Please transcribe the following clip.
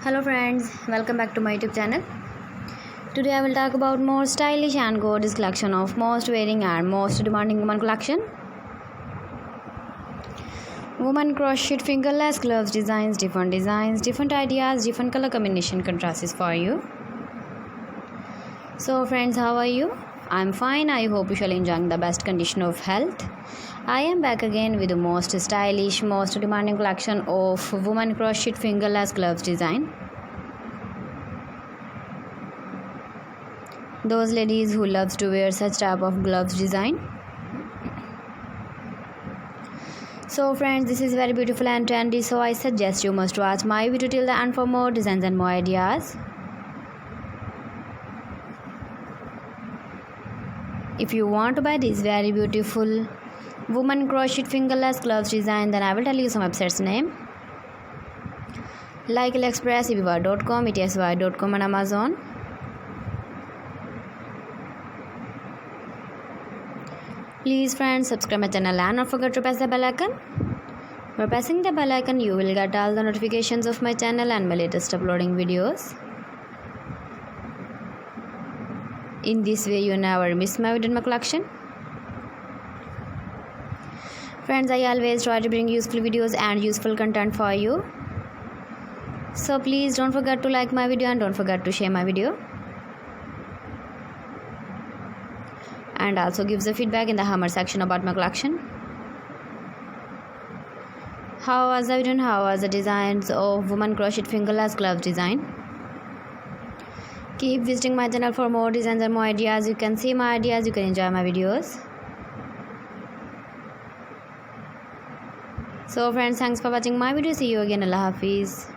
Hello friends, welcome back to my YouTube channel. Today I will talk about more stylish and gorgeous collection of most wearing and most demanding woman collection. Woman crochet fingerless gloves designs, different ideas, different color combination contrasts for you. So friends, how are you? I'm fine. I hope you shall enjoying the best condition of health. I am back again with the most stylish, most demanding collection of woman crochet fingerless gloves design. Those ladies who loves to wear such type of gloves design. So friends, this is very beautiful and trendy, so I suggest you must watch my video till the end for more designs and more ideas. If you want to buy this very beautiful woman crochet fingerless gloves design, then I will tell you some websites name like AliExpress, eBay.com, etsy.com and Amazon. Please friends, subscribe my channel and not forget to press the bell icon. By pressing the bell icon, you will get all the notifications of my channel and my latest uploading videos. In this way, you never miss my video in my collection. Friends, I always try to bring useful videos and useful content for you. So please don't forget to like my video and don't forget to share my video. And also give the feedback in the comment section about my collection. How was the video and how was the designs of woman crochet fingerless glove design? Keep visiting my channel for more designs and more ideas. You can see my ideas, you can enjoy my videos. So friends, thanks for watching my video. See you again. Allah Hafiz.